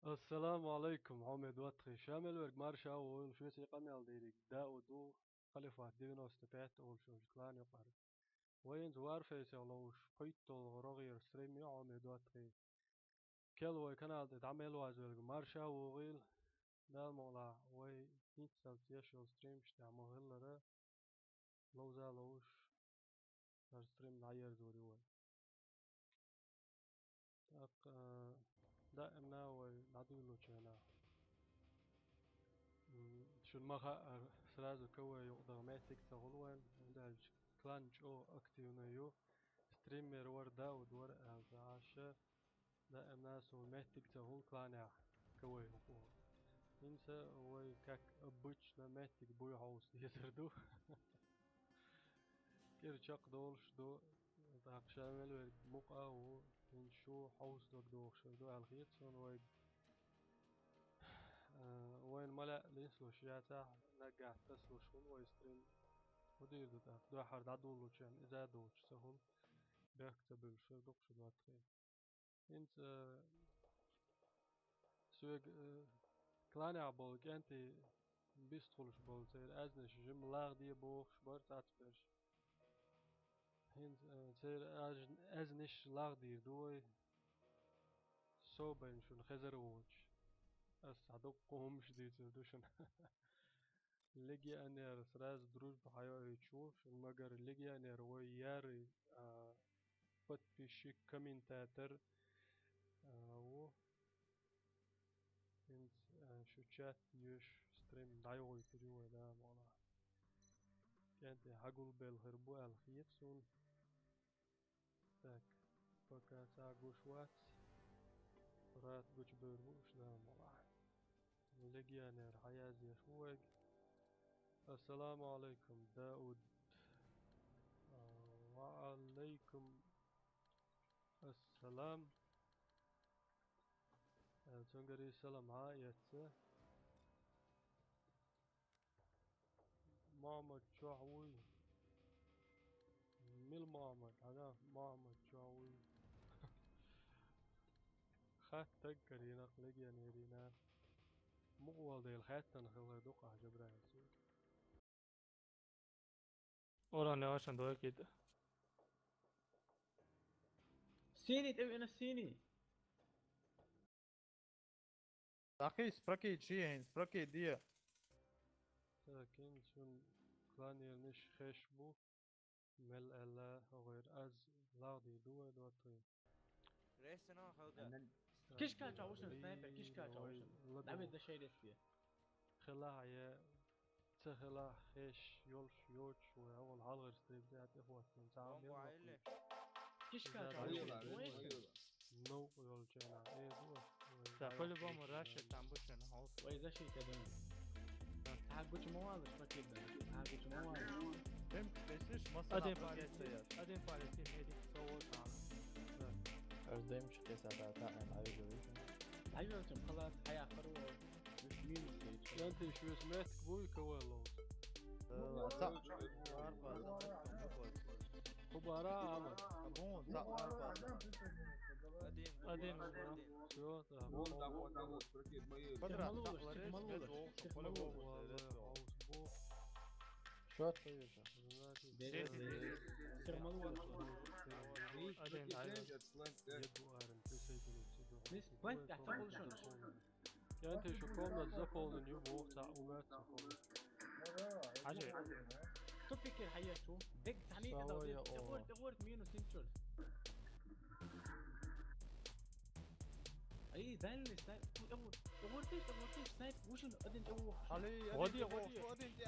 السلام عليكم حمد وطخي شامل ورق مارشا وشو سيقني الديريك دا ودو خليفة دينو استبعت أول شو جلان يقار وين زوار فيسي لوش قيتو الغرغير ستريمي حمد وطخي كل وي كانال تتعمل وازورق مارشا وغيل دا المولا وي نيت سالتيشو ستريم شتعمل هلا لوزا لوش ستريم نعير زوري وي تاق دائما وي نعدولو جانا شو المخا سرازو كوي يقدر ماتك تغلوان ودالج كلانج او اكتيونيو ستريمر وردا ودور عاشا دا الناس وماتك تغل كلانع كوي يقول انسى وي كاك ابوش ماتك بوي هاوس يسردو كير شاق دولش دو داق شامل ورد مقا و انشو هاوس دوك دوخش دو الخيط سون وي وين ملا لينسلو شياتا نقع تسلو شون ويستريم ودير دو حرد عدولو شان إذا دوش سهل بيكتب الشو دوكش دواتخي انت سويق كلاني عبولك انت بيستخلش بول تير ازنش جم لاغ دي بوخش بارت اتبرش انت تير ازنش لاغ دير دوي صوبين شون خزر ووش اس عدوقهمش دي تردوشن ليجيانير سراز دروج بحياة يتشوف المجر ليجيانير وياري بط بيشي كومنتاتر و انت شو شات يوش ستريم دايو يتجوا دا مولا كانت هقول بالهربو الخيتسون تاك بكا تاقوش وات رات قوش بربوش دا مولا ليجيانير حيازي شوق السلام عليكم داود وعليكم السلام تنقري سلام عايت محمد شعوي ميل محمد أنا محمد شعوي خات تنقري نقلق يعني رينا مقوال دي الخات تنخلي دوقع جبرانسي Oran yavaştan doğru gitti. Sini تبي انا السيني أخي سبراكي تشين سبراكي دي لكن شون كلاني نش خشبو مل ألا غير أز لاغدي دوتي ريسنا خودة كيش كان جاوشن سنايبر كيش كان جاوشن دعمل ده شيء فيه خلا يا تخلا خش يولش يوش وأول هالغر ستريب ذات إخوة سنتعام بومبو عيلة كيش كان جاوشن نو يولش أنا إيه هو كل بوم راشة تعمبوشن هوس. وإذا شيء كده هاقوش موالش فكيد هاقوش موالش فهمت ليش مصر أدين فالسين هيديك صوت على. أردم مش قيس على تاعن على جريدة. حيوتهم خلاص حياة قروة مش مين ستيج أنت شو سمعتك بوي كوالو خبراء عمر أبون زق أربعة أدين شو بدرة شو طيب أدين عايز. وين تحتفل شنو أنت شو كنا تزفون اليوم تاع أولاد حاجة. تفكر حياته دق تعني دورت مين وسنتشر اي ذا سنايب دورتيش سنايب وش ادين تو علي غادي.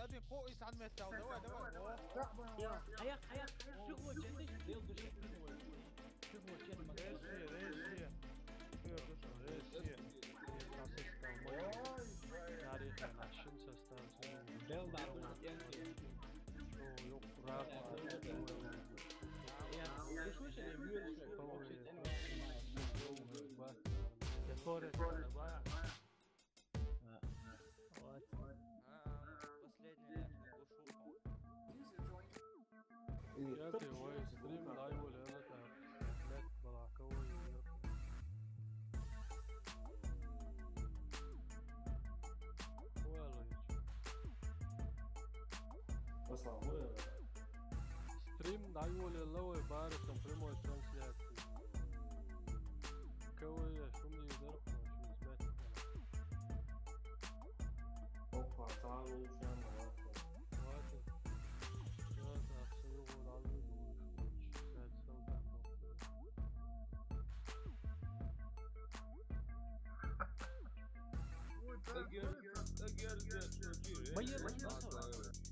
أدين قويس عن متى دواء حياة شو هو جندي ديل دشي شو هو جندي ريش تاريخ عشان سستان ديل دارو شو يقرأ وش اللي بيقول كفورة. بس ليدنا وشوفهم ياتي هو ستريم لايف ولا لا بلاك بلا كوي ستريم دعيول اللوي بارس تنفرمو ترانسلات كوي شومي درق شو سمعت واتن جاز أخسيوغ العويد وشو ساد سودا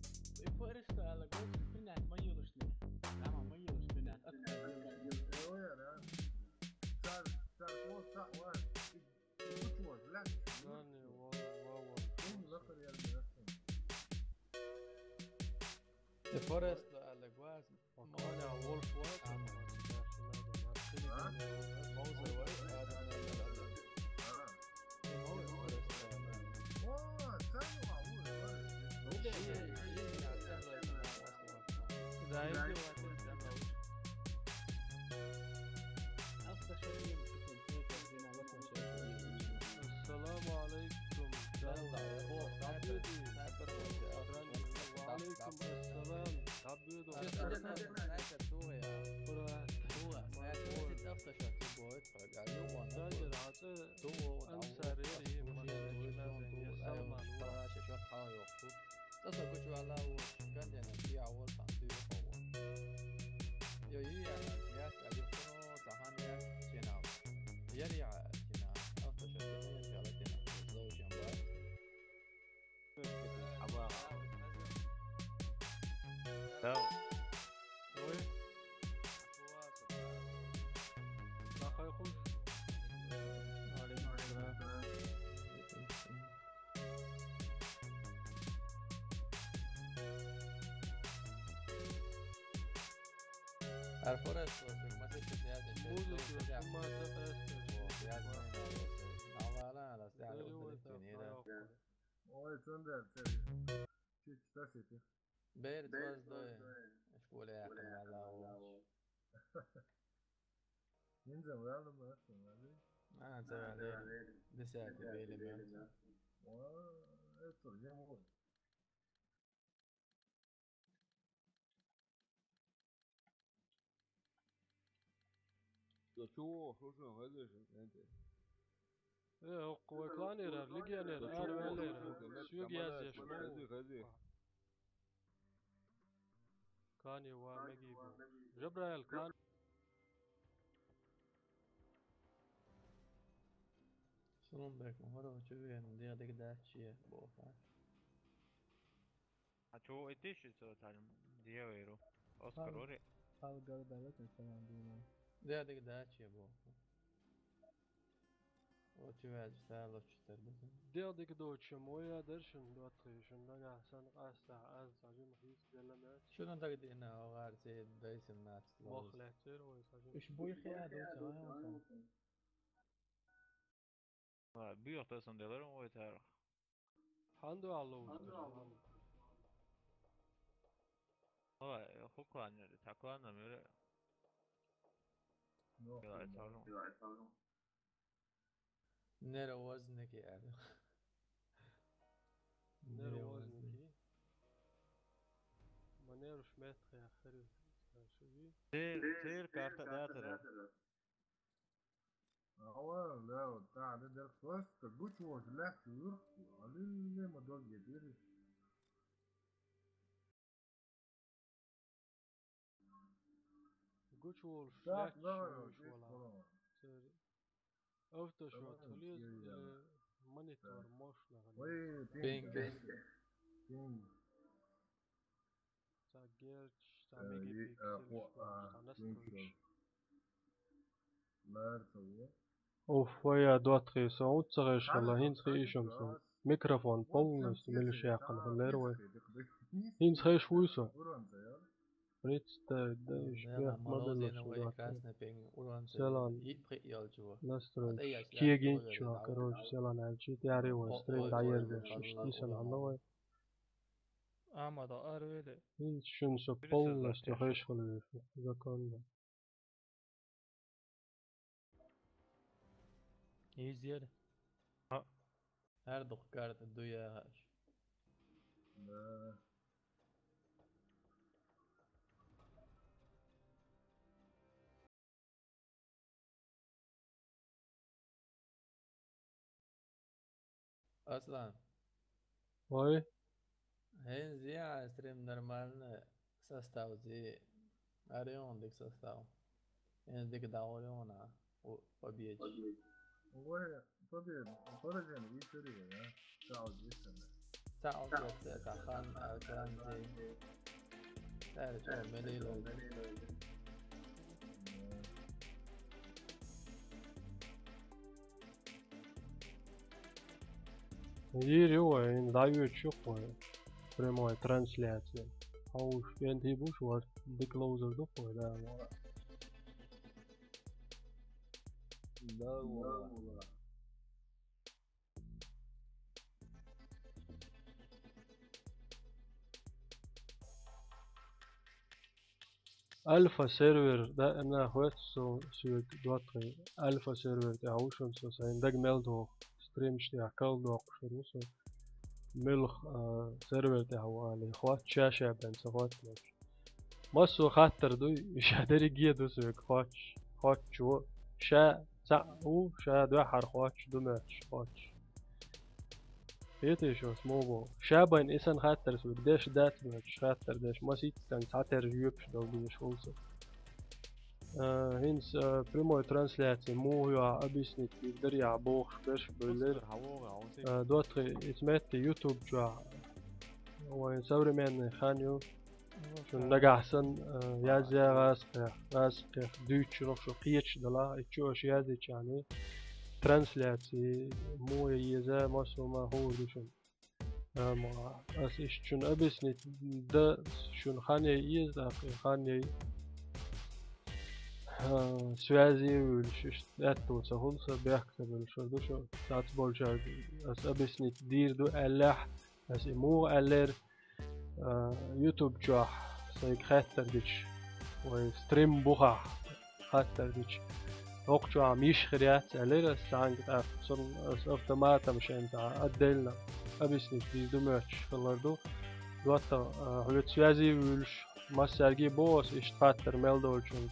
Forresta alla gol spinat ma io lo snip. Ma io lo spinat. ناني واو The forest alla guas. وكان وولف واتن Mauser was Adam إذا يجي وقت الجمع أفضل شيء يمكن تكون السلام عليكم وعليكم السلام عبيدو تاجر عطيه أنسى ريري وي لا خيخوش الفورست ما تشتري موزك وما تقاس Bert was the school det säkert väl ايه قوي كلانير ليجيانير ارمالير سوغياز يشمو كاني ومجيبو جبرائيل كان Solonberg har då 21 det där chie båtar. شو ايش يسوي تعلم ديويرو اوسكار وري Det där chie båtar. Och tyvärr ställer 4 ديردك دوتش مويا درشن دوتريشن لنا سن قاستا از عجم خيس دلمات شنو تقدر هنا وغار سي دايس الناس مخلاتير ويساجم إيش بوي خيادو تمام بيوخ تسون ديلر ويتار حاندو علوش درشن هو خوكان تاكوان نمير يلا يتعلم Nere وزنك يعني. نير وزنكي ما نيرش متر يا خري شوي سير كارتا داتر قوش وولف فلاش وش ولا سوري اوتو شوت خليز مونيتور موشن Ping. تاع جيرتش تاع ميجي بيكسل تاع نستروش اوف ويا دواتري صوت صغير والله هين تخي شمسون ميكروفون بولنس ملش يقن هليروي هين تخي شويسو بريت دايش بيح مدلش سلام نستروش كيجينشو كروش سلام عالشي تياري وستريم داير بيشتي سلام نوي أما ده أرويلي هين شنسو بولنس تخيش خلوي زكان إيه زيادة Her dokar duya hash. اصلا وای هين زي ستريم نورمال سستاو زي اريون ديك سستاو هين ديك داوليونا وبيج تاو جت تخان كلام زي تعرف شو مليلو Hier joh, da je het ook prima translatie. Hou je die boek wordt de closer toch voor daar. لا والله Alpha server ده أنا أخوات سويت دوتري Alpha server ده هوشن سو سين ده جمال دو ستريم شتي أكل دو أقشر سو ملخ server ده هو على إخوات شاشة بين سوات مش ما سو خاطر دو يشادري جيه دو سو خوات شو شا سا شا دو حر خوات دو ماتش خوات هيتي شو اسمه شابين إسن خاطر سو قديش دات ماتش خاطر داش ما سيت كان خاطر يوبش دو بيش خلصه هينس بريمو ترانسلاتي مو هو أبيسني دريع بوخ بيش بولير دوتري اسمت يوتيوب جوا وينسوري من خانيو شو نجا حسن يازي غاسق دوتش روح شو قيتش دلا اتشوش يازي يعني ترانسلاتي مو يزا ماسو ما هو دوشن ما اس ايش شون ابيسني دا شون خاني يز خاني связи это сахулса бяхта بالشو دوشو ساعات بولشا اس ابيسني دير دو الله اس مو алер يوتيوب جوا سيك خاطر ديش وستريم بوخا خاطر ديش وقتها مش خريات علينا سانج صار اوتوماتا مش انت ادلنا ابيسني دي دمرش فلردو دوتا هو связи ويلش ما سرگي بوس اشتفاتر ميلدولشن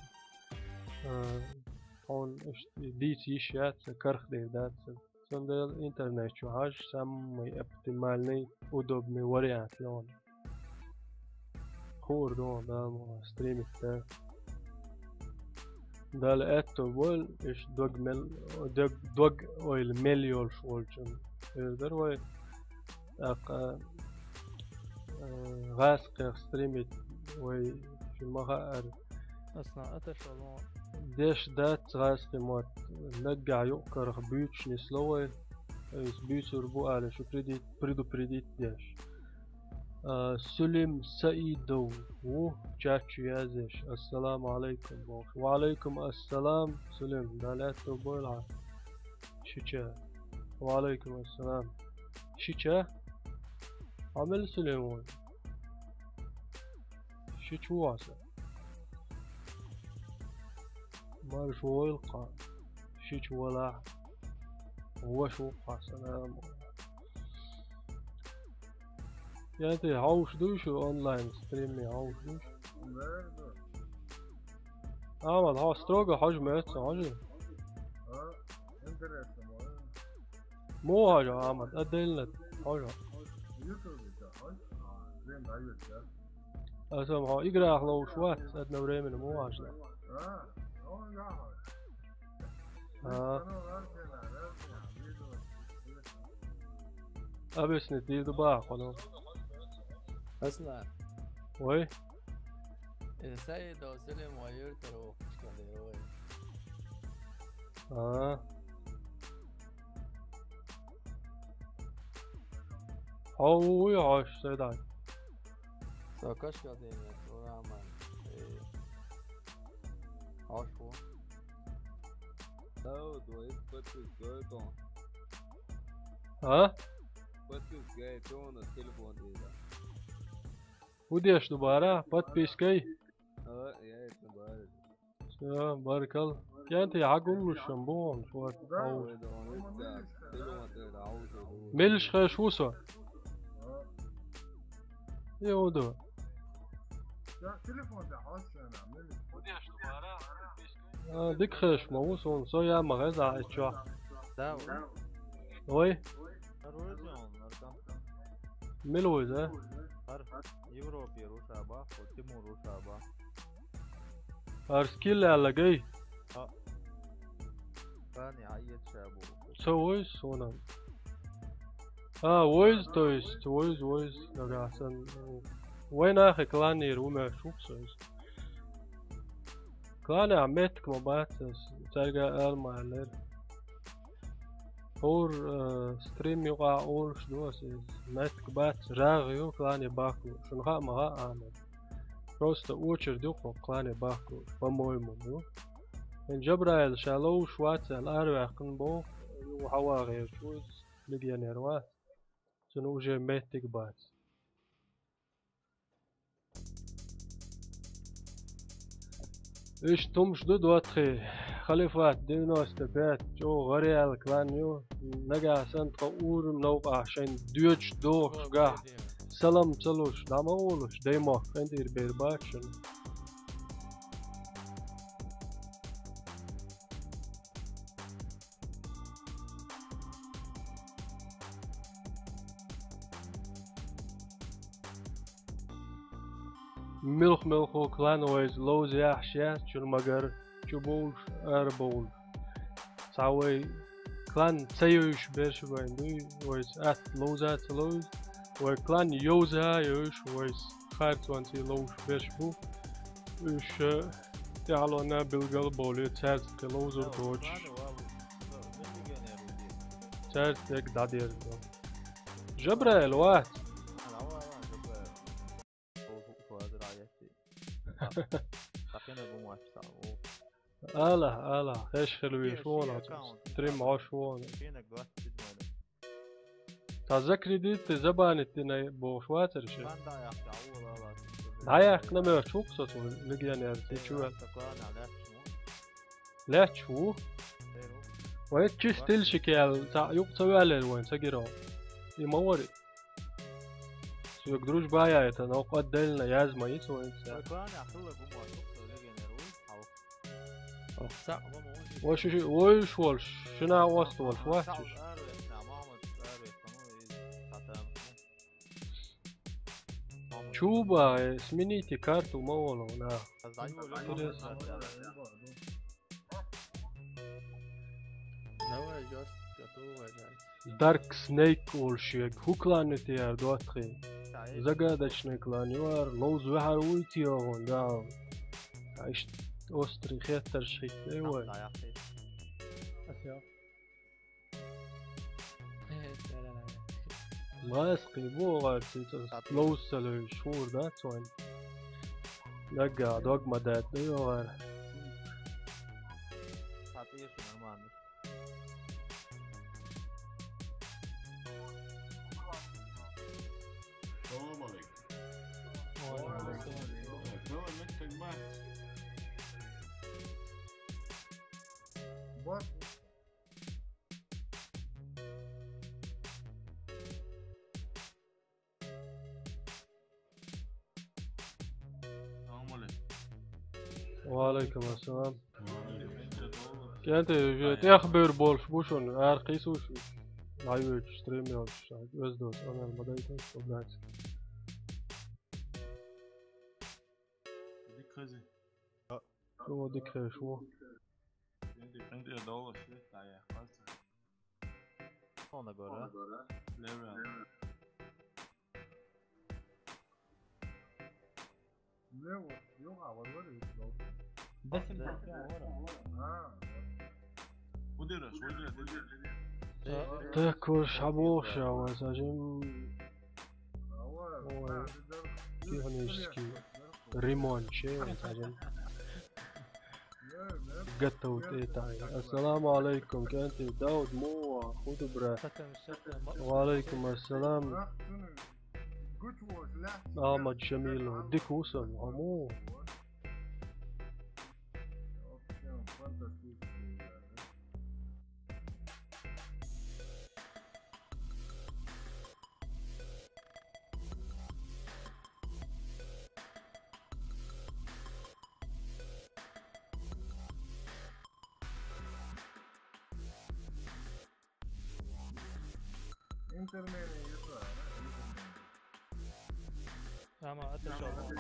он ديت يشات كرخ دي دات сондел интернет чугаш самый оптимальный удобный вариант он хурдо да стримит да ده لقيته بول إيش دوج أويل مليون شولشن ده هو غاسق ستريمت وي في المغار أصلا أتشالون ديش دات غاسق موت نرجع يؤكر بيوتش نسلوي إيش بيوتر بو على شو بريدو ديش سلم سعيدو و جاتشو يازش السلام عليكم وعليكم السلام سلم دالاتو بولع شيشا وعليكم السلام شيشا عمل سليمون شيش واسع مارش ويلقى شيش ولا هو شو سلام يعني هاوش دوشو اونلاين ستريمي هاوش دوش احمد ها ستروغا حجم اتسا حجم مو حاجة احمد ادلنا حاجة اسم ها اقرا اخلو شوات ادنا وريمن مو حاجة ابس نتير دباع خلاص اصلا وي سيد وسلم ويرترو كده هو يعيش سيداي ساكاش كده تو عمل عاشو لا دويت بس جايتون ها بس جايتون التليفون ده وديش دوباره подпиской يا اتنبال все بارك الله كانت يعقل الشامبون شوات ملش خشوسه يودو ديك خش موسون صويا مغازة اتشوا ده وي Eurovision ملوز ها Европе Рушаба, Тимур Рушаба. ارسكيل على جاي كان يعيط شابو. سويس هنا ويز تويست ويز نجاسن وين اخي كلاني روما شوف سويس كلاني عمتك مباتس تلقى المالر اور ستريم يقع اول شدوس ماتك بات راغيو كلاني باكو شنو ما انا просто очередь كلاني باكو по-моему ان جبرائيل شالو شوات الارواح بو وحواغي شوز ليجيونيروات شنو جي ماتك بات ايش تمش دو دواتخي خليفات دينوس تبات جو غريال كلانيو نقع سنت قور منوقع عشان ديوش دوخ قاع سلام تلوش دام اولوش ديما كندير بيرباتشن ملخو كلانويز لوز يحشيات شو المجر شبولش أربول ساوي كلان تسيوش بيرش ويندوي ويس أت لوزات لوز وكلان يوزها يوش ويس خارت وانتي لوش بيرش بو وش تعلونا بالقلب ولي تارت كلوزر دوش تارت يك دادير جبرائيل وات الا ايش حلوين شونا تريم عشونا تذكري ديت زبانة تنا بوشواتر شي دايق نما شوك صوت لقياني ارتي شو لا شو ويت تشيش تلشكي تا يقصوا على وين سجروا يموري يقدروش بايا يتنوقع دلنا يازما يسوى انسان وش شنو وسط وش شوبا سمينيتي كارتو مولو نا دارك سنيك والشيك هوكلانتي يا دواتخي زقادشنا كلانيوار لوز وحر ويتيوغون داو عشت أوستري خيات ترشيك ايوه ما اسقي بو غارتي لوز سلو شهور دات وين لقا دوغ مدات ايوه غار وعليكم السلام كانت اخبر بولش بوشون ارقيس وش عايوش ستريم يوش وزدوس انا المدايتة وبلات شو ديك شو Ona göre. بس ورا تاكل شابوشا وساجم كيهنيشكي ريمون شي وساجم قطو تيتاي السلام عليكم كانت داود مو خذ برا وعليكم السلام احمد جميل ديك وصل عمو أما أتشرب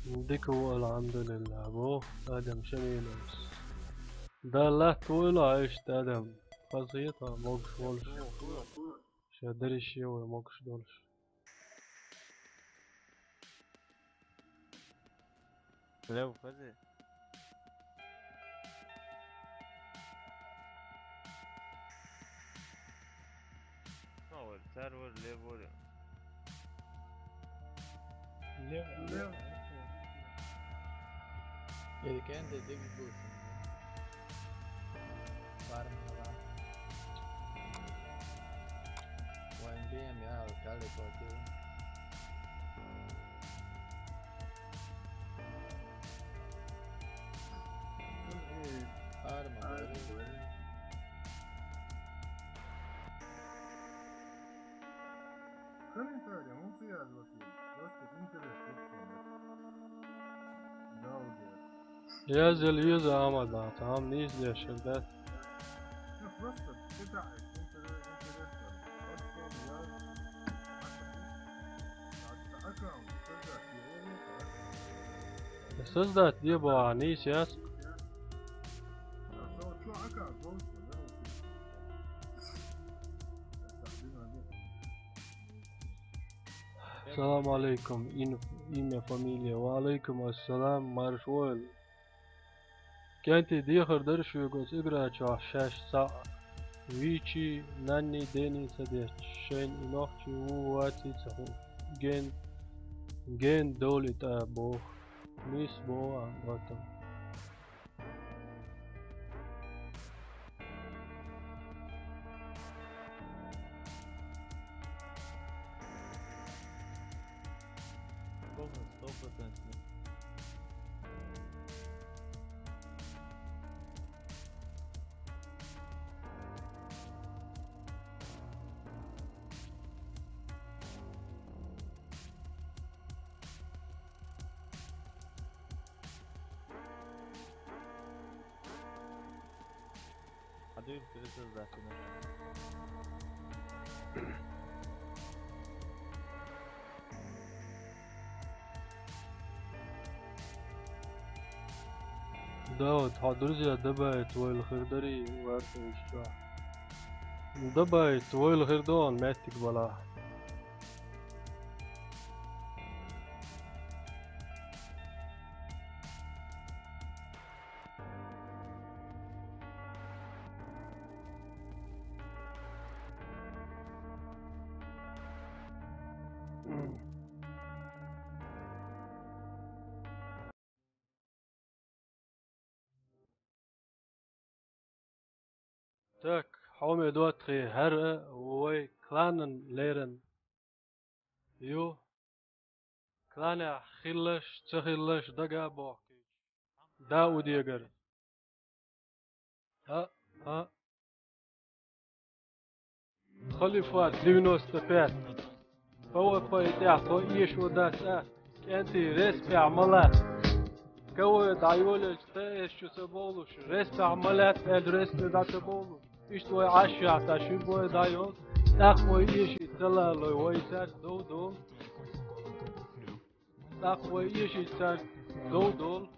ديكو الحمد لله بو آدم شميلوس ده لا طول عشت آدم خزيطة موكش ولش شادري شيوي موكش دولش لو فزي أول سيرفر ليفل Ele quer entender que gosta. Para lá. O MBM é o cara do quartel. Arma, يازل يوزا عمدا تمام نيش دي شدات السزدات دي بو عنيس ياس السلام عليكم إيمي فاميليا وعليكم السلام مارشويل كانت ديخر درش يقول إبرا شاش ساعة ويشي ناني ديني سديش شين إنوخشي وواتي تسخو جين دولة أبوخ ميس بو عمراتم Adil precisa daqui, né? داود حضرزي دبايت والخردري وارتو الشاع دبايت والخردون ماتك بلا تاك حومي دوتخي هرقة وي كلانن ليرن يو كلانا خلش تخلش دقا بوحكي داود يقر ها تخلي فات دينوس تبات فهو فايتع فو ايش وداس كانتي ريسبي عملات كوي دايولش تايش شو سبولوش ريسبي عملات ريسبي دا سبولوش isto é achar, tá chubo é daí ó, tá com isso tá lá lo vai ser do tá com isso tá do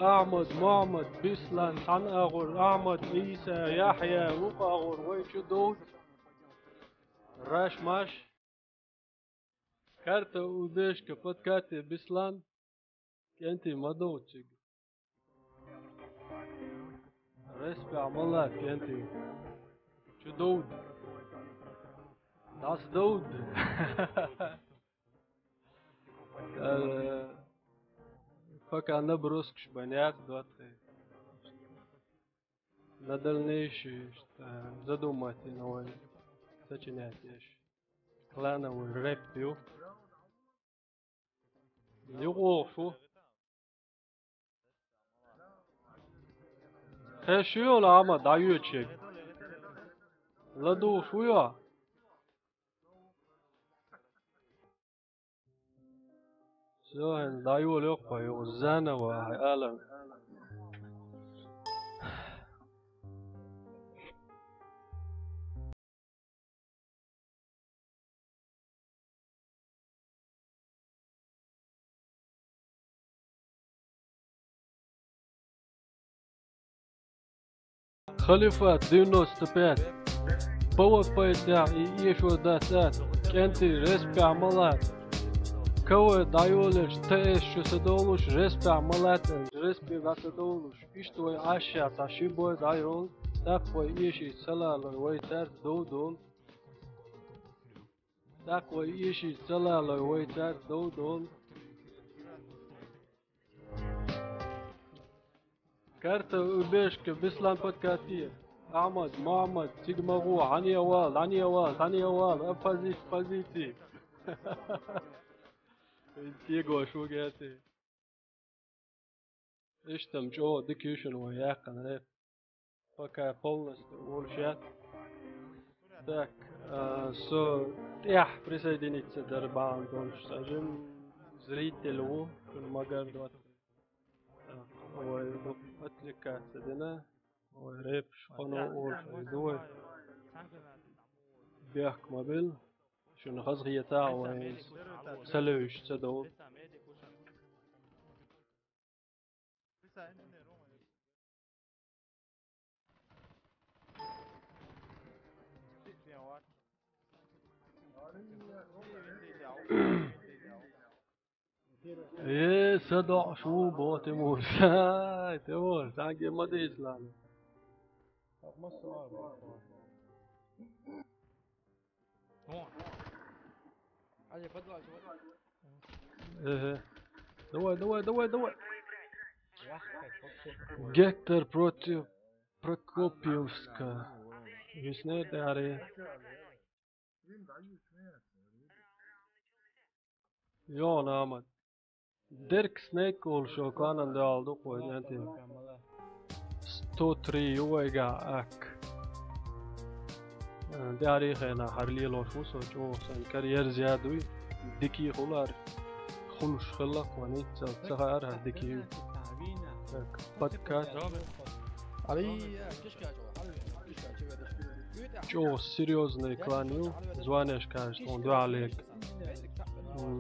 أحمد محمد بسلان حنأغر أحمد عيسى يحيى وقاغر ويش دول راش ماش كارتا وديش كفت كاتي بسلان كنتي مدوتشك رسبي عملات كنتي شو دود ناس دود فكا نبروسكش بنيات دوتخي ندلنيش задумати новое сочинять клановый рэп пью يغوفو خشيو لعما دايوتشيك لدو شويا سوهن دايو لقبا يغزانا وعيالا خليفات 95 بوت بيتاع يشو داتات كنتي رسبي عملات كوي دايولش تايش شو سدولش رسبي عملات رسبي باسدولش اشتوي عاشا تاشي بوي دايرول تاكوي ايشي سلال ويتار دودول تاكوي ايشي سلال ويتار دودول كارتا وبيشك بسلان بودكاتية أحمد محمد تيجمغو عني وال عني وال عني وال أفازيت فازيتي تيجو شو قاتي اشتم جو ديكيوشن وياقن ريب فكا بولنس والشات так со ях присоединиться дербан донш сажим зрителю магар двадцать отвлекаться дина рэп шхоно اور دوي بيحك مابل شنو غزغية تاعو سلوش تدو ايه صدع شو بو تمور تمور تاقي ما ديسلان ايه دواء Гектор против Прокопьевска. Весной даре. Yo namad. Dirk Snake ol şu kanında aldık o yani. 103 yuvaga ak. Diğeri hena harli loşmuş o sen kariyer ziyadui. Diki hular. خلوش خلق ونيت صغار هالدكي بودكاست جو серьезный кланю звонишь кажешь он два олег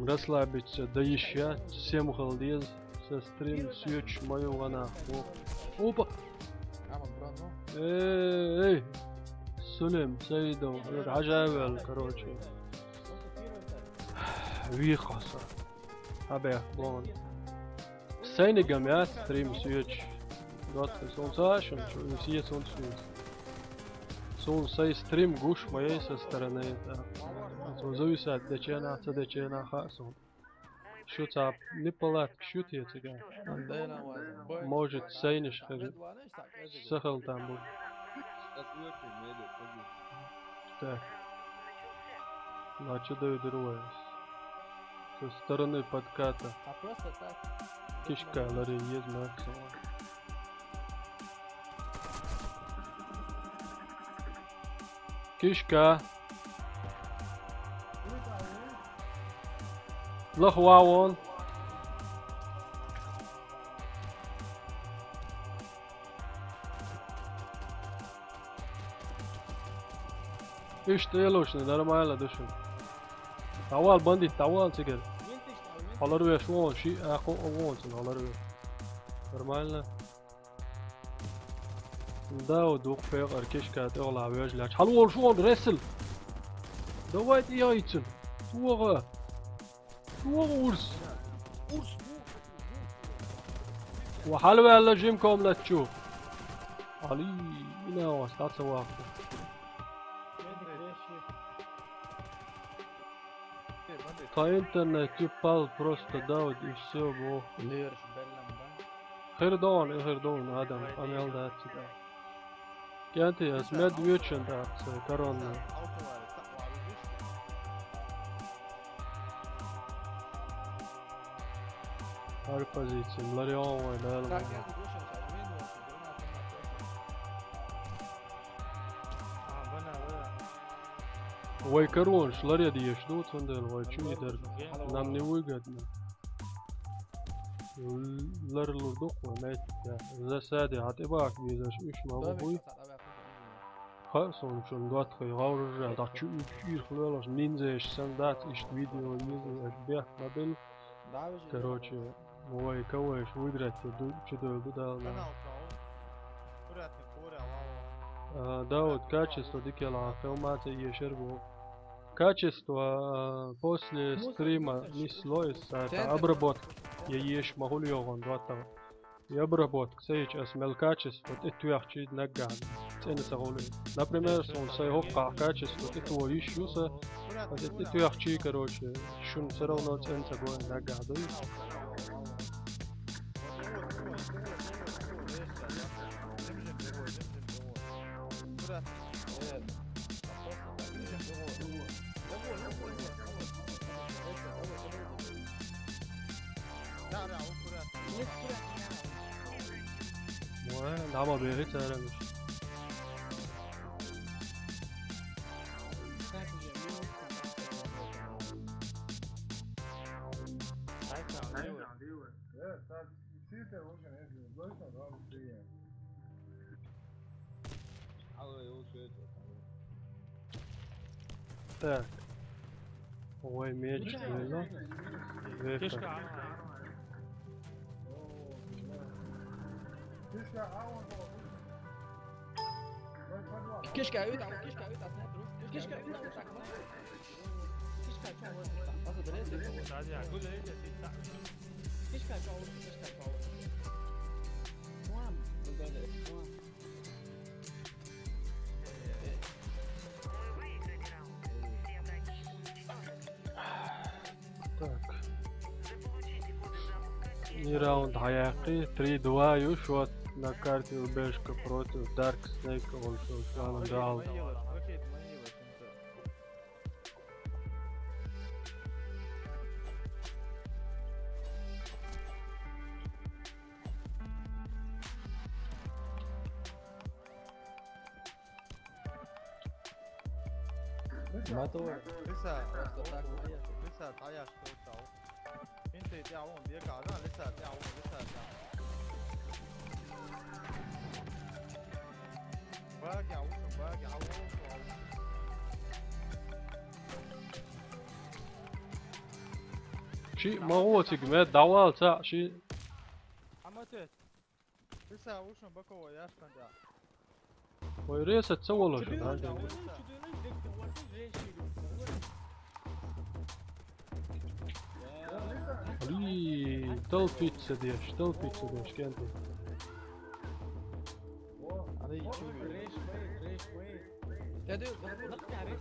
расслабиться да еще всем халдез со стрим съеч мою вана опа эй سلم سيدو عجائب короче ويخسر Абе, блон. Сейнигам я стрим съеч. Гот сон сашен, что все сон съеч. Сон сей стрим гуш моей со стороны. Сон зависит дечена хасон. Что цап не палат кшут я цыга. Может сейниш хажит. Сахал там был. Так. Значит даю дырваюсь. Со стороны подката. Кишка лари есть максимум. Кишка. Лохваон. İşte yaloşne нормально дышим. Тавал бандит, тавал цигар. Халарве шо, ши ахо овонсен, халарве. Нормально. Да, دوق فيق اركش كات اغلى بيجلك. حلو شو رسل. Давай die яйцем. Tore. Tore Urs. وحلوة على جيمكم لا تشوف. علي هنا واسطات سواقته. Та интернет упал просто Дауд и все бо. Лирш беллам да. Хердон Адам амел да отсюда. Кенти я смед вечен да отсюда корона. Har позиции, Ларион и Дэлма. Вай корон, шларя диеш, ну цендел, вай чуй дер. Нам не выгодно. Лар лурдук ومات إذا سادي هتبعك بإذا إيش ما هو بوي خاصة شون دوات خي غاور داك شو كتير خلاص نينزاش سندات إيش فيديو يزو أشباه مابل короче موي كويش ويدرت شدو بدال Дауд качество дикела филмация ешербу качество после стрима не слоится это обработка я ешь могу ли он двадцать и обработка сейчас мел качество это яхчи наган цены сагулы например он сайхока качество это ищуса это яхчи короче шун все равно цены сагулы нагады نعم بيغي تارمش Так. Ой, меч, выло. Kishka ut av snedro. Kishka ut av takma. Kishka ut av. Alltså det är det. راجع كل ايش تدفع Kishka ut av. Kishka ut av. Tamam. Det är det. Tamam. Так. И раунд хаяқи 3-2 юшот на карте убежка против Dark Snake also кланом Даал. ما تو لسه Просто так моя. لسه تعيش توتاو انت تعاون بيرجع انا لسه تعاون راجع راجع شيء ما هو تجمع دعوة تاع شيء عمتت لسه وش بكو وياش كان ده ويريس تسوى له شو هذا لي تل بيتزا ديش كانت يا دي ضغط على ريس.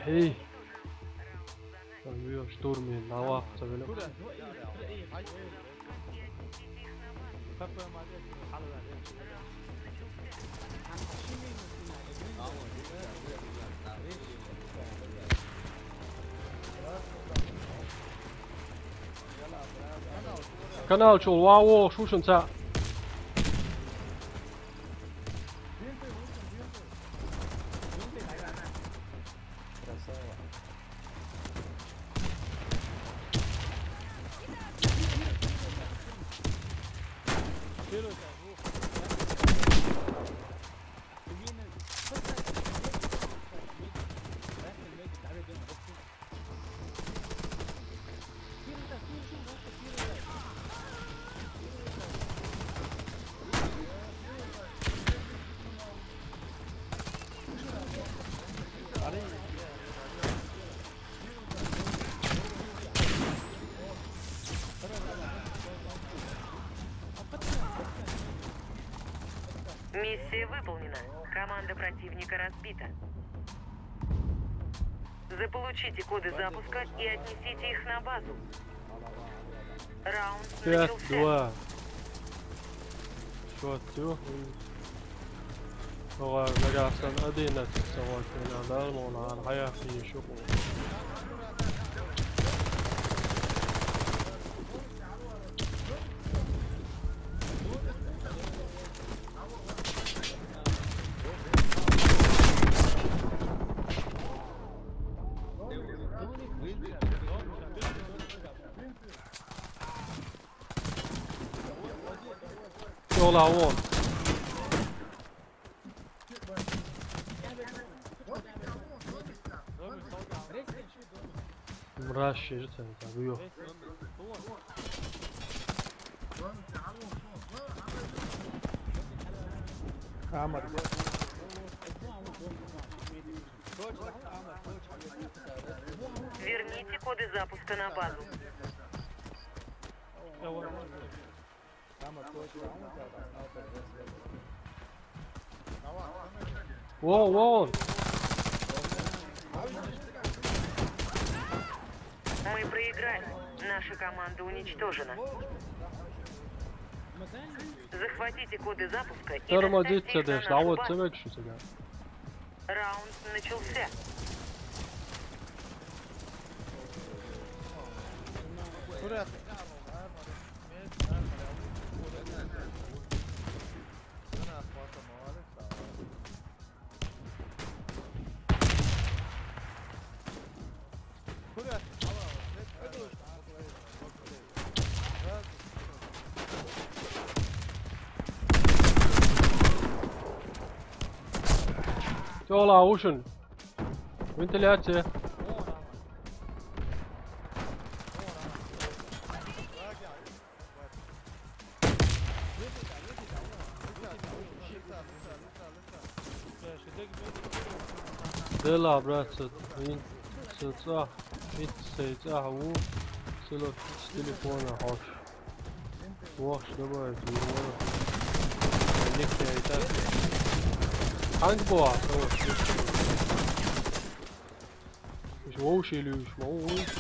ايه Amigo Sturmi, Nawa, sabelo. Канал чул, вау, шушенца. Миссия выполнена. Команда противника разбита. Заполучите коды запуска и отнесите их на базу. Раунд 5, начался. 2. Счет هو مجاصا أدينة السواد من الألمون عن حياة في شغل شغل عوام مرشش تنتبهوا عمر Верните коды запуска на базу. وون Мы проиграли. Наша команда уничтожена. Захватите коды запуска и ترى ما доставьте جيت их на تدش нашу دعوت базу. سمك شو تقال Раунд начался. شغل عوشن وانت اللي هاتي دلا براتت وين ستة هيت سيتا هو سلو تليفون هاش واش دبا يجوا ليك هيتا عند بوعة مش ووشيلوش موش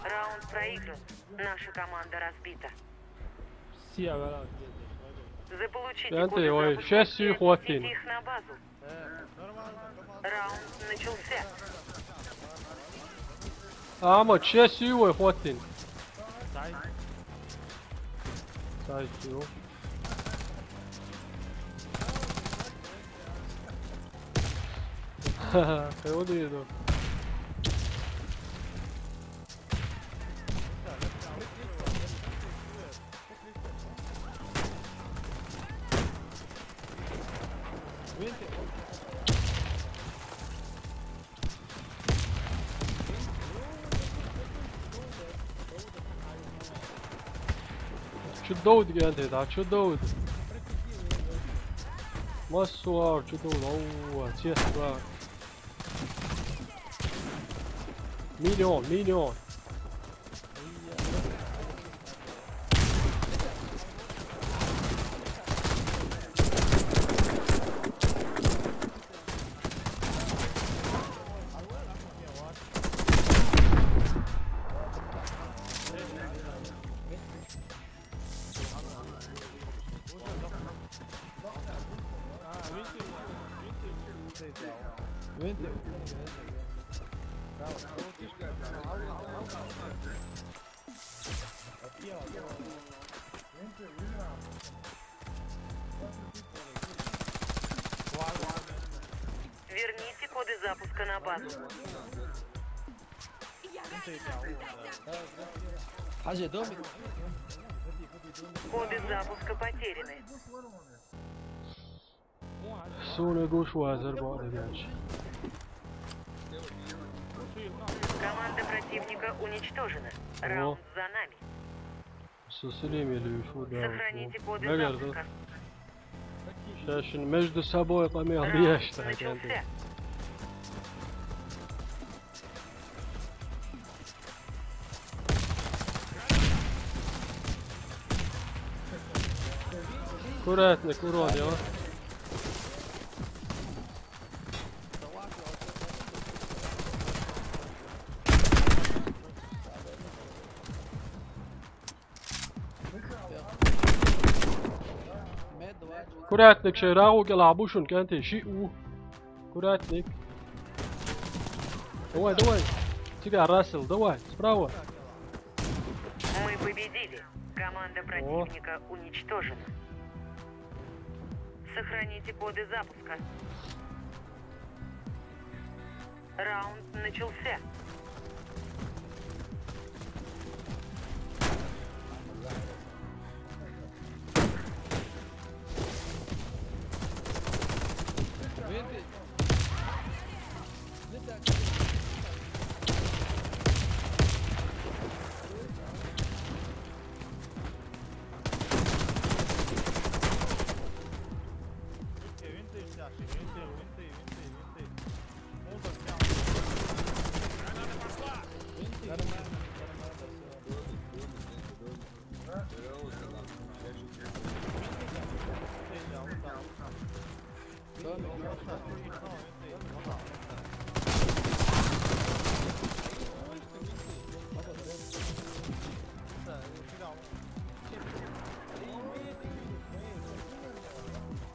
Раунд проигран. Наша команда разбита. Заполучите Да коды ты, ой, запуска сейчас и их хватит. отнесите их на базу. Раунд начался. اما چه سیوه خواتین سای سیو خیلی دو شو الدود قاعد هذا شو الدود ما الصور شو الدود اوه تيح بقى مليون Верните коды запуска на базу. Коды запуска потеряны. سونه گوش وازر بعد گاش Команда противника уничтожена. Раунд за нами. سلسليم اللي شو ده Сохраните коды نقدر запуска. شاشن مجد سابوي قمي Раунд رياش начался. كراتنك وروني ها. كراتنك شيراغو يلعبوشون كانت شيء كراتنك. Давай. Тебя, Рассел, давай, справа. Мы победили. Команда противника уничтожена. Сохраните коды запуска. Раунд начался.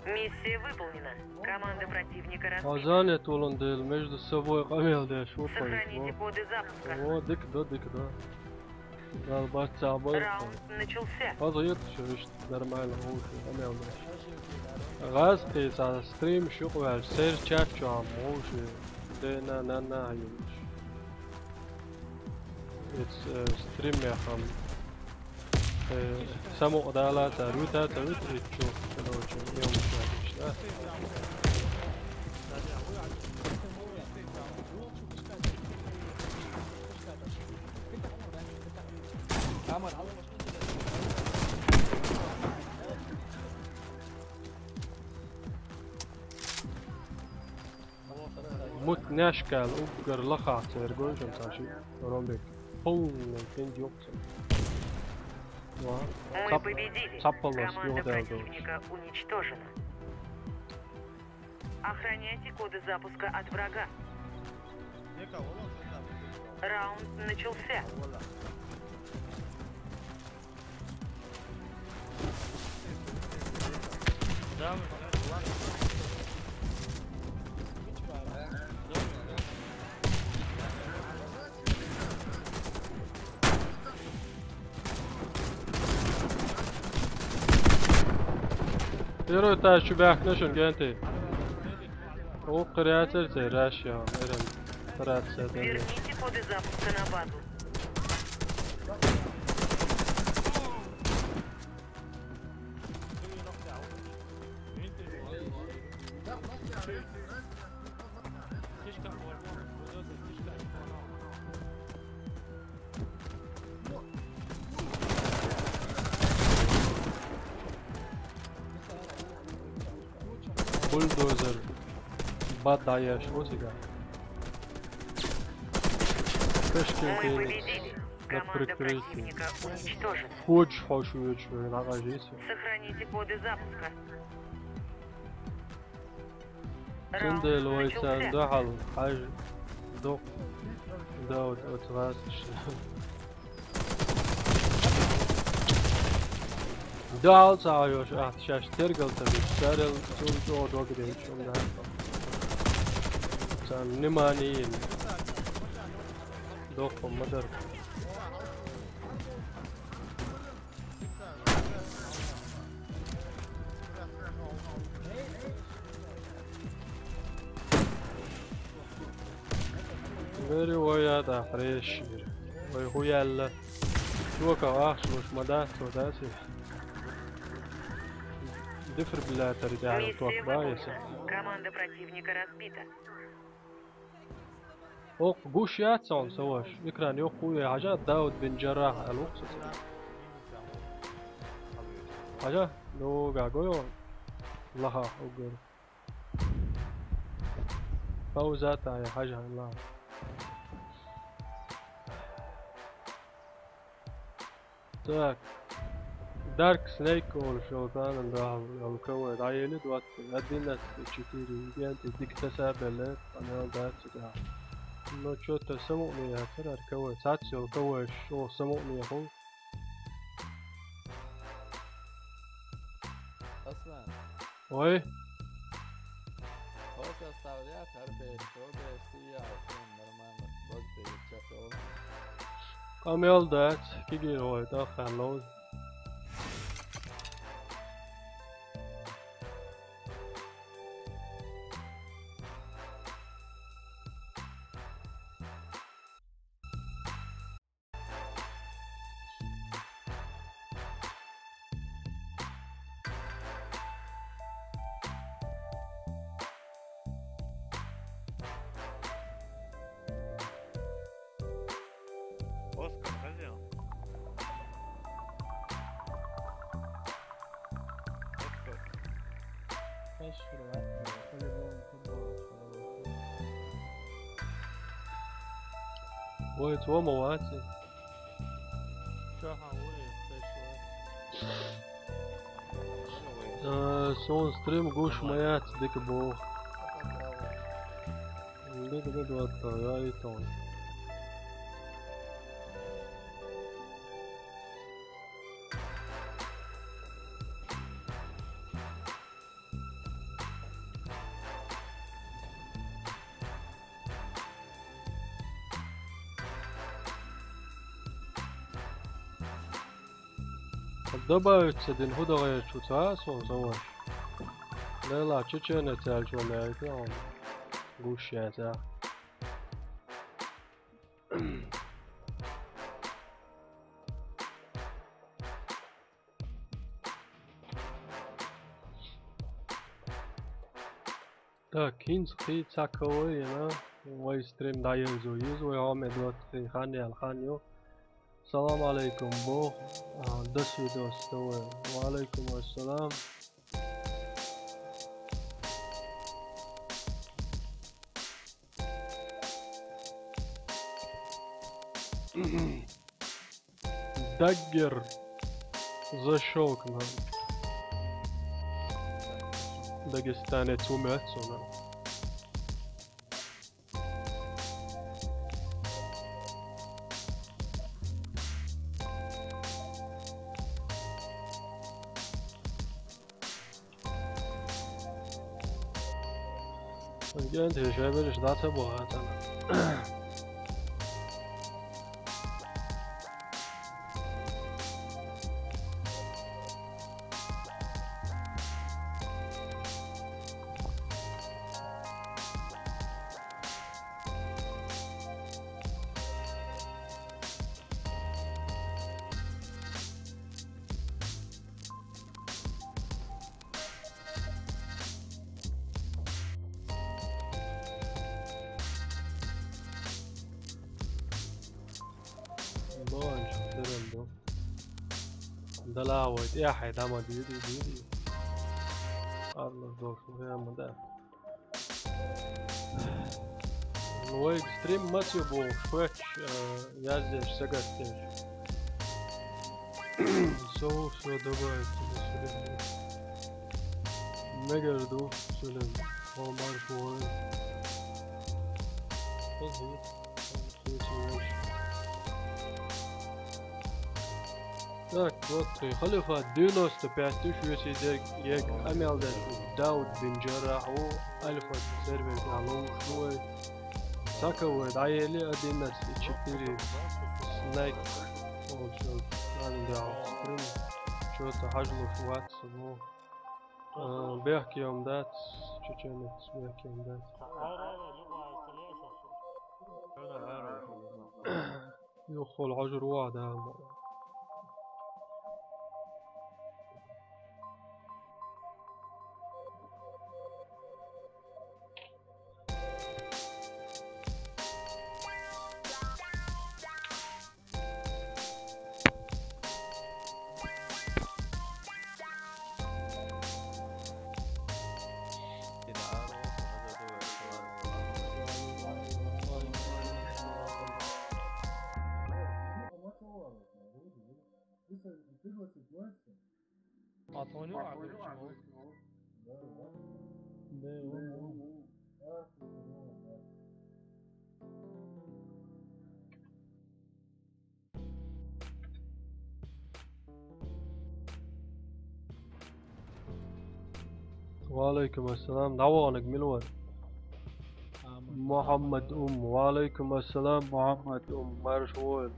Миссия выполнена. Команда противника разбита. Занят он дел между собой قميل ده شو Сохраните коды запуска. هو ديك ده قال بس تعبان Раунд начался. هذا يطشش درمال هو قميل ده غاز قيس على ستريم شو قوي سير شاف شو عم هو شو ده نا هيوش ستريم يا خم سمو قدالا تروتا تشو شنو يوم شو مت ناشكال اوكر لقع ترجون شمساشي رومبك بون كنت يوكسن Мы победили. Команда противника уничтожена. Охраняйте коды запуска от врага. Раунд начался. يرو تا شو بيحكنشون جانتي او قرياتر تي راشيا ميرن قرات سادة Верните коды запуска на базу. بولدوزر باد عياش وسيقا كشكين Мы كينكس победили. Команда противника уничтожена. خوج حوشو يجو نعاجيسو Сохраните коды запуска. تند Раунд الويسان начался. دحل حاج دوق داود اتغاسش دال سايوش احتشاش ترقل تبي سارل سون جو دوق ديش ومن سان نمانيين دوق مدر غيري ويا دا فريش وهو يلا شو كواخ وش مدى سوداسي دفر بالله تريد على Миссия توك بايس выполнена. Команда противника разбита. اوق قوش ياتسون سواش يكران يو خويا حاجات داود بن جراح الوقت حاجة لو قاقويون لها اوقر فوزات هاي حاجة الله Так, دارك سنيك والشوطان عند الكويت عيلي دوات أدينا تشتري بيان تديك تسابلت أنا دات تدع إنه شو تسمعني يا ترى الكويت ساتسي الكويت شو سمعني يا أخو اصلا وي خلاص يا استعوديات عارف شو بيستي عارفين مرمان بقدر يتشافوا كم يول دات كيجي هو داخل لوز Oscar, vas-y. ايش في الوقت كل يوم فوتبول وي تو مواتي شاها وي سون ستريم قوش ميات ديك بو ديك بدو يا تون دبا تسدين هدا غير شو تاس وزواج لا لا تشينا تالج ولا يتعون قوش يا تا Так, هینز خی تاکوی نه وای ستریم دایزو یزو یا مدوت خی خانی الخانیو السلام عليكم بو دسي دوستوي وعليكم السلام دقر زشوك مان داغستاني توماتسو انت شايف ذات ابغى انا دلاوت يا حي دام ديدي الله دوك يا مدام هو اكستريم ما تبو فوتش يازش سقطتش سو دبا مقردو سلم هو مارفو Так, вот, خلفة 95 شو يك أميل ده داود بن جراح و ألفا سيرفر على شوي ساكو دايلي أدينا تشتري سنايك أو شو أنا داو سكرين شو تحجلو في واتس مو بيحكي يوم دات شو كانت بيحكي يوم دات يخو العجر وعدا Antônio Águas, وعليكم السلام دعوانك ملون محمد وعليكم السلام محمد مرشوال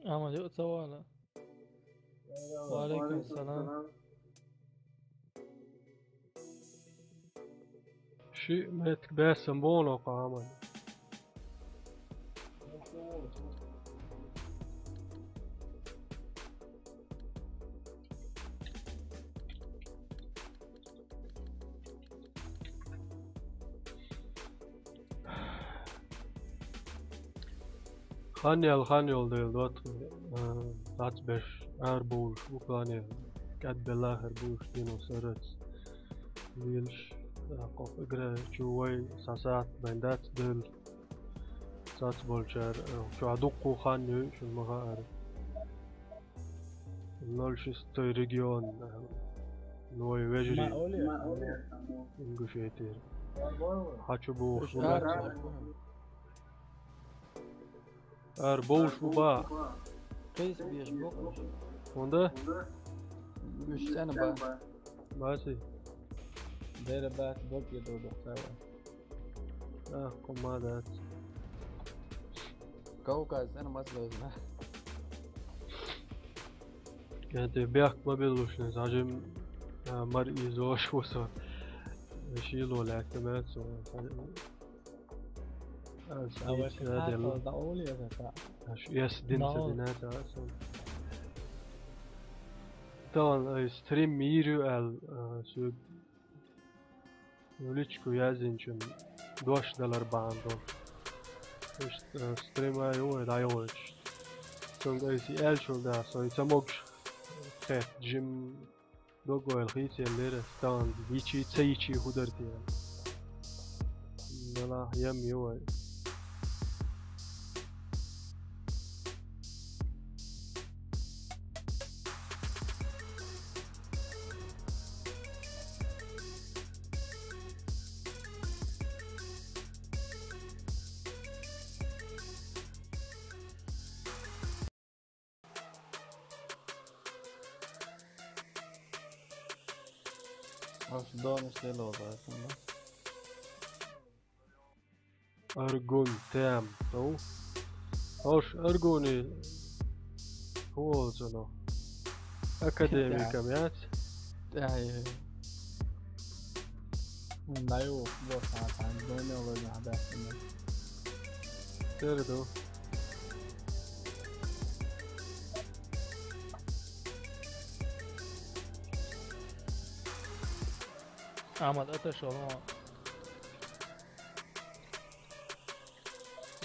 أحمد يؤتى ولا وعليكم السلام شيء ما تكباسم بونو قامن خانيال ديل دوت دات بش اربوش وخانيال قد بالله اربوش دينو سرت ويلش قف اقرا شوي ساسات بندات ديل سات بولشار شو عدوقو خانيو شو المغار نولش ستوي ريجيون نوي وجري انقشيتير حاچو بوش اربوش بوبا قيس بيش بوقش ونده بيش أنا بقى باسي دايرة بات دوك يدو بحتاوى قمادات كوكاز أنا ما أسلوزنا كانت بيحك ما بيلوش نزعجم مرئي زوش وصا يشيلوا الاعتماد أول حاجة ضعولي يا زكاة يس دينسا ديناتا أصلا طبعا ستريم ميرو سوق وليتشكو يازنشن $2 باندون ستريم ايو دايوش سونغ ايسي الشو دا سو يتموكش خيط جيم دوغو الخيسي الليرة ستان ديشي تسيشي هدرتي نلا يم يوي Hoş doğmuş değil oldu aslında. أرجون تام تو هوش أرجوني هو زلو أكاديمي كميات يعني Dayo boş zaten böyle olacak habersinden. تردو أحمد أتش والله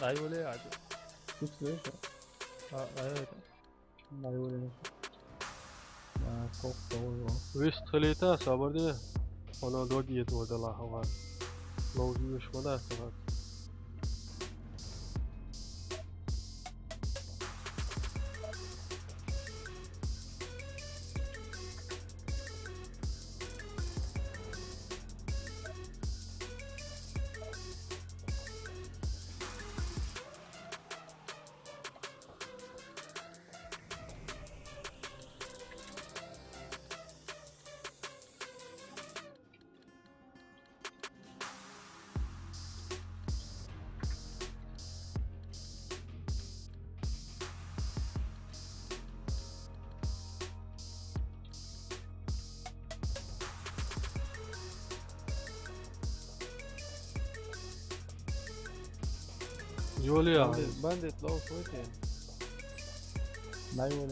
لا يولي عادي Hiç değil mi? أيوة Dayo öyle. Çok doğru. ويست خليتا صبر دي أنا دوجيت ودلا هوا لو يوش ولا تبغى جوليا بانديت لو فوتين لا يقول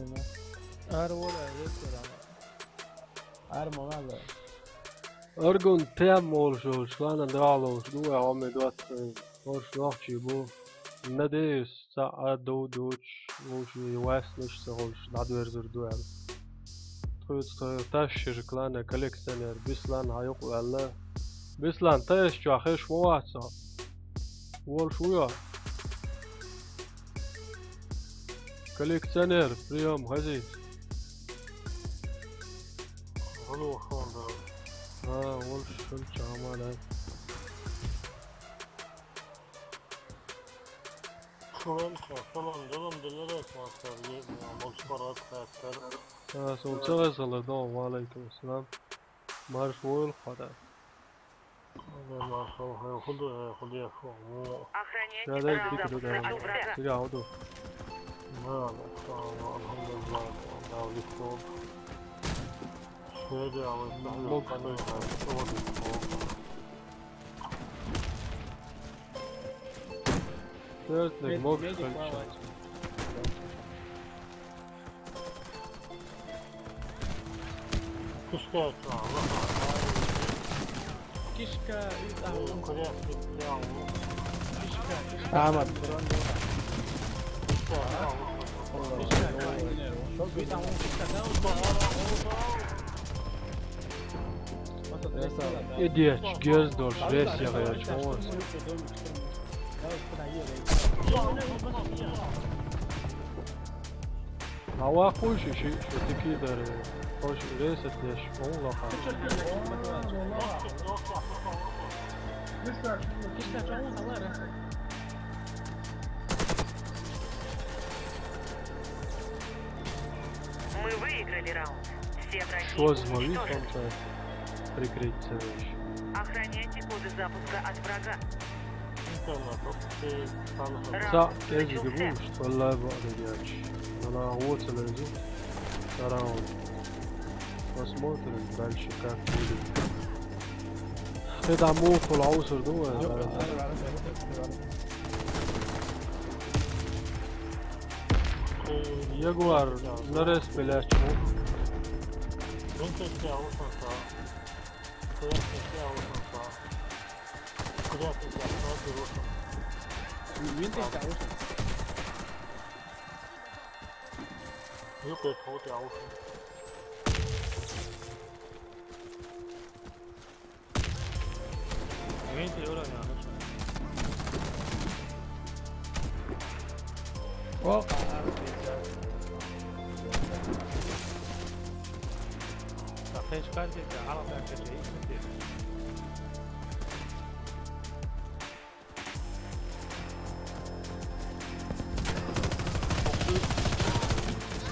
ما ولا يذكر عارف ما ماذا أرجون تام والشوش كان دعالوش دو عمي دوت وش نحكي بو نديس ساعة دوتش وش يواسنش سهولش دعدو يرزر دوال تاشر كلانا كوليكسيونير بيسلان هيقو الله بيسلان تاش جاخش مواتسا والشويا كوليكسيونير بريوم غزيز غلو خون والش عمالك شوال خاصلان جلم دلرس ماستر ملشبرات خاصر سوچه سلام و علیکم السلام مارش وول خدا ما شاء خدي شو Охраняйте запуск от врага. دیگه عودو ما الحمد لله داو ليكو شهدي او استحلال Certainly more Медик culture. плавать. كشكات كشكا يتعاون كوريا بتاعه عمد Idiot, göz dolç, res yağıyor, çoğuz. Hava kuş işi, şu tiki der, hoş res etleş, onunla kal. Мы выиграли раунд. Все враги Что звонит, уничтожены. он прикрыть вещь. Охраняйте коды запуска от врага. Sa, Раунд gezi начался. gibi işte, vallahi bu arada geç. Bana hava televizyon, sarağın. Посмотрим дальше, как будет. Это мух العنصر ده Jaguar, нарез пиляч мух.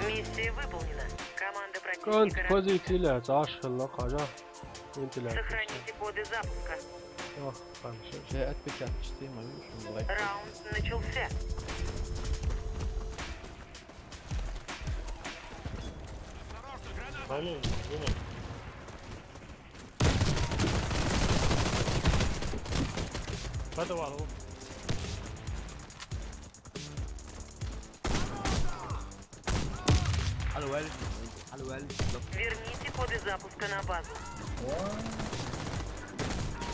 Миссия выполнена. Команда كنت противника позиции لا تعش اللقا جا انت لا Сохраните коды запуска. خمسة جاء отпечаток мою, что лайк. Раунд начался. Верните коды запуска на базу.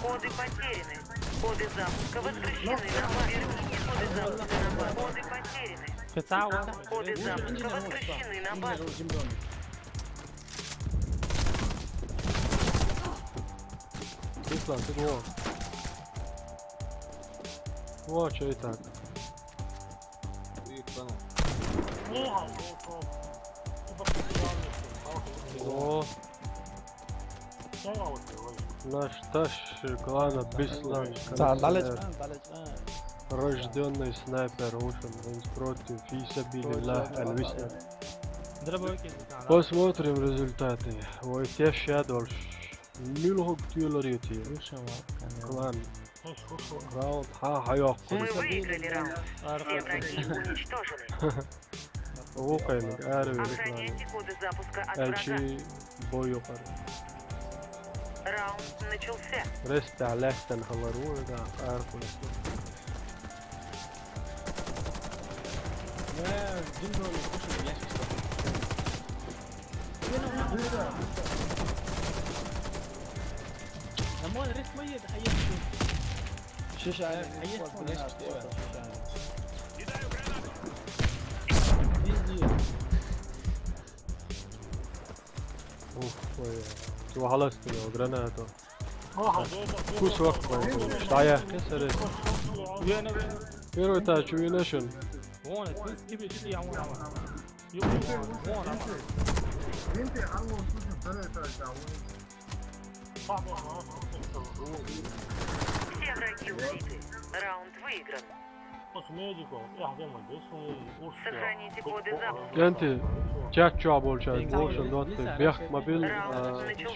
Коды потеряны. Коды запуска возвращены на базу. Верните коды запуска на базу. Коды потеряны. Коды запуска возвращены на базу. Islan, ty było. Łocie i tak. O. Наш Таш, Клана, Бислан, рожденный снайпер, ушен, против, фисабилилlah, Альвисна. Посмотрим результаты. Ой, те шадольш. Нюлхок тюлорити. Клан. Раунд, хайок. Мы выиграли раунд. Все враги уничтожены. Вукайник, арви, Охраняйте коды запуска от врага. Элчи, бой юқар. Раунд начался. Респе алехтен халару, да, арку. شيشة حيات شو خلصت له جراناتو واحد جاي كوش وقت شتايا كسرت كيرو تا شو ينشن Все враги убиты. Раунд выигран. Сохраните коды запуска. انت جات جواب والشات بوشن دوت بيخ مابيل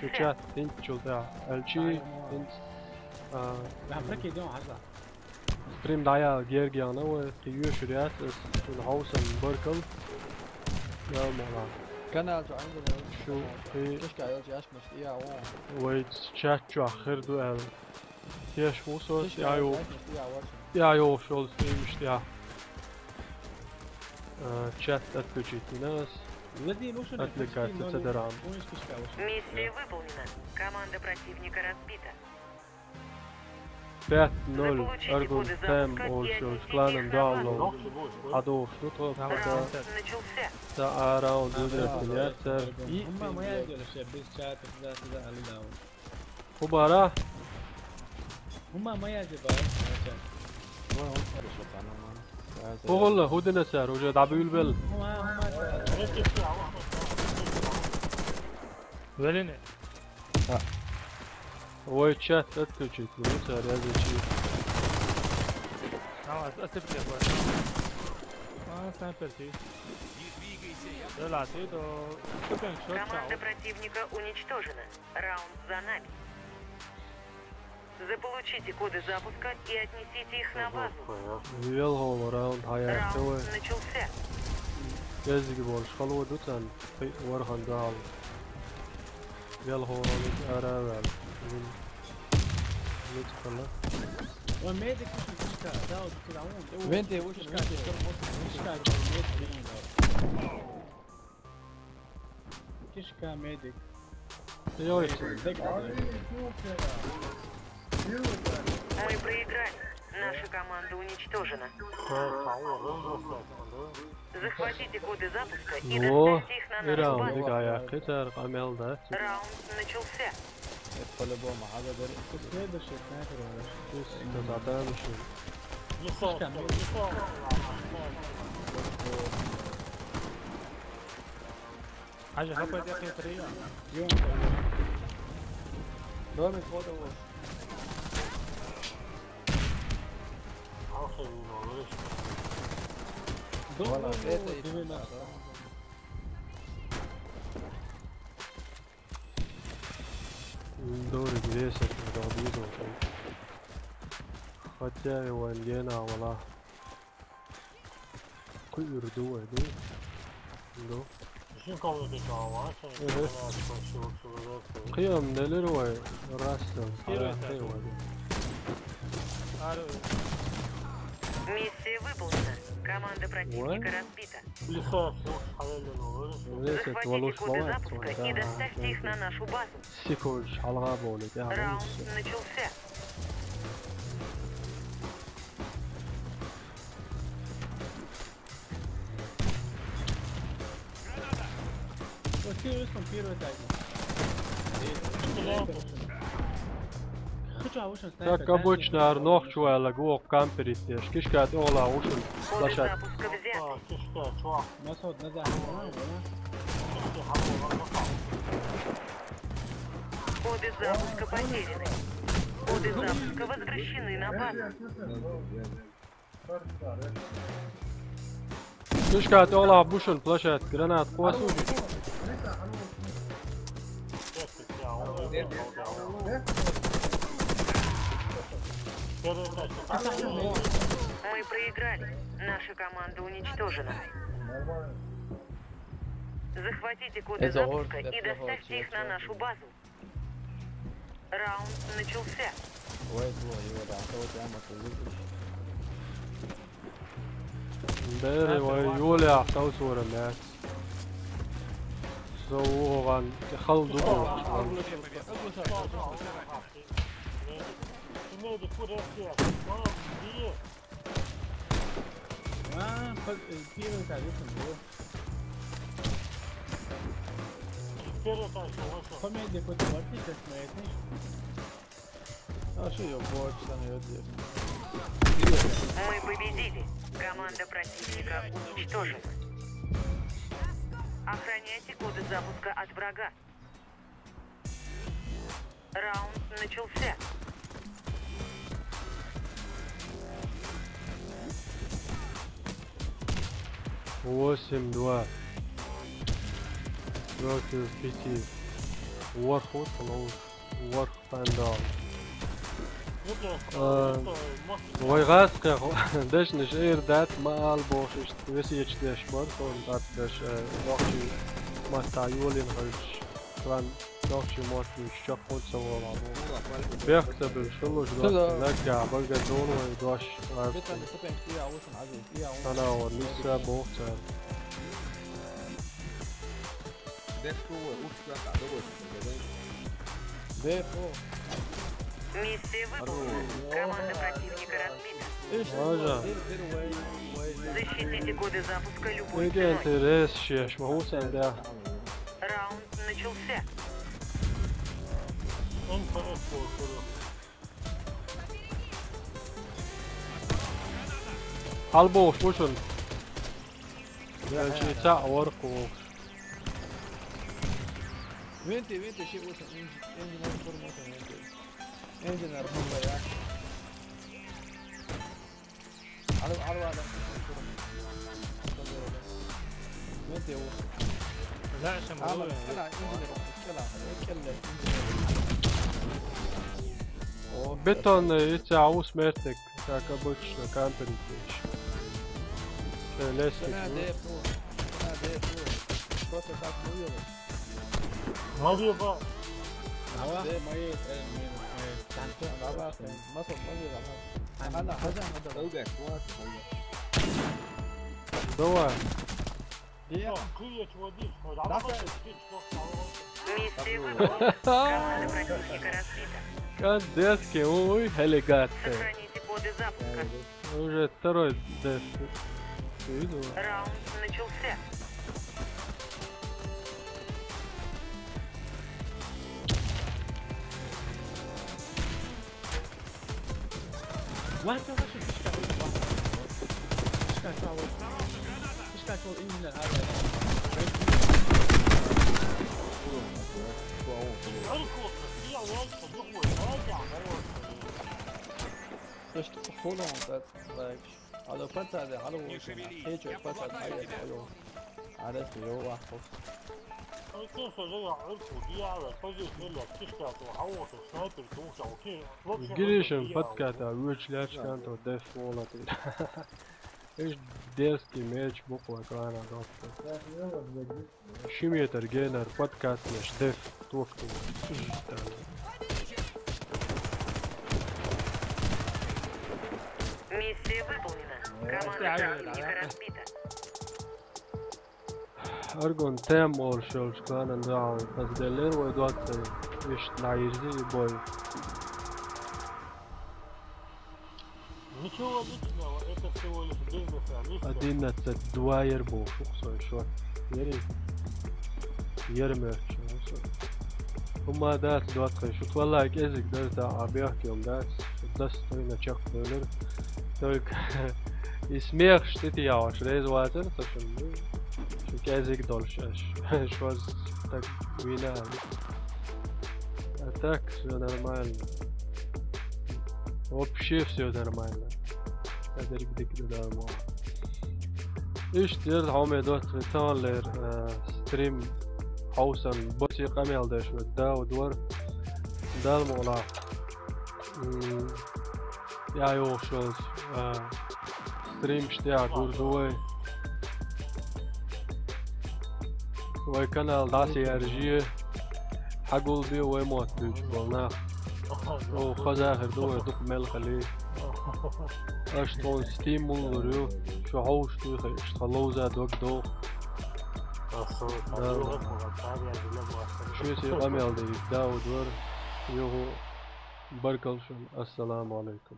شو جات انت شو تاع الشي انت ستريم دايا جيرجيانا وكيو شريات الهوسن بركل يا مولا كان جو عندنا شو في كشكا يرجع اش مش يا ويت شات جو اخر دو ياش موسوس يا يا يو شول مش تاع чат отключите нас. Отвлекать цедерам. Миссия выполнена. Команда противника разбита. 5-0 Аргун Тэм Олшо с кланом Дауло. Адо, что то Раунд начался. за раунд удовлетворяется. Убара. والله هو دنسر وجا دعبيل بل Велине. هو تشات اتكلشت بنسر هذا الشيء Осыпьте его. Снайпер ты. Да, ты до... Команда противника уничтожена. Раунд за нами. Заполучите коды запуска и отнесите их на базу. ويل هو راوند هاي Раунд начался. يزيد بولش خلوا دوتان في ورخان دال يل هو راوند اراوال ندخل Vente, وش كشكا ميديك يوي Мы проиграли. Наша команда уничтожена. Захватите коды запуска и О, доставьте их на и нашу раунд базу. دقايق كتر قمل ده Раунд начался. по-любому هذا Следующий снайпер уже. تتعطيها مش حاجة خبط يا أخي طريقة. رامي فوضى وش والله دوري جريسة رابيزو хотя его Ангена вала куйрду эду до قيم نلروي راسل Миссия выполнена. Команда противника разбита. ليست Захватите ولوش коды مواد запуска и доставьте их на нашу базу. سيكوش حلقة بولي Раунд начался. как обычно Арнох чуяла го камперит теш кишкат ола ушел Коды лошадь запуска взяты. Коды запуска потеряны. Коды запуска возвращены на базу. кишкат ола бушел лошадь гранат قواسو Мы проиграли. Наша команда уничтожена. Захватите коды Это запуска орд, и это доставьте орд, их на нашу базу. Раунд начался. Beri või Julia Tausura näet. Soğuğan kaldı bu. Мы победили. Команда противника уничтожена. Охраняйте коды запуска от врага. Раунд начался. Восемь, 2 против 5. Warhol, Warhandal. Войгасқа дәшнеш эрдат мал бошиш весиеч дәш бар сон дәш вакчи маста юлин хәч план вакчи морти чак полса вала. Бехта бил шулуш лага бага дону дош. Ana o Lisa Bohta. Миссия выполнена. Команда противника разбита. Защитите коды запуска любой ценой. Раунд начался. Halboos musun. Belki ta orko. Vente شيء وصل انجن انفورميشن انجن ارمون وياك على هذا vente وصل لا شمال لا انجن Beton يتعوس مرتك как обычно контрить. Лестик. Просто так вывелось. Мазеба. Давай. Миссия выполнена. Команда противника разбита. Кадетки, ой, элегатно. Сохраните коды запуска. Уже второй деск. Раунд начался. Just hold on, that's like, also Panzer, der Hallo, Page, Panzer, Hallo, alles有啊，Гришин подката, вычляч канто деф волати. Иш дерзкий меч буква экрана доктор. Шиметр генер подкат наш деф доктор. Миссия выполнена. Команда противника разбита. Argon temor šos klanan dāli, tas dēļ leroja dotsai, viņš nairzi boju. Ничего личного, это всего лишь бизнес, а лично... 11 2 būs šo. Yermērķi. Humā dāts dotsai, šut vallaik ezik dārtā abjākjom dāts, tas toina čak dēļ. Только и смех, что ты яваш, reiz vācer, taču язык дольше, что так вина. А так все нормально. Вообще все нормально. Это регдик нормально. Ишь, теперь хаме дот талер стрим хаусан боси камел даш да удвар дал мола. Я его шел стрим штя гурдой. Vai kanāla dāsīja ar žie, hagul bija vai mot viņš balnā. خذاها دوه دوك ملخ لي اش طول ستيمول وريو شو حوش تيخي اشتغلوا زاد وقت دو شو يسي قامي على داود ور يوهو بركلشن السلام عليكم.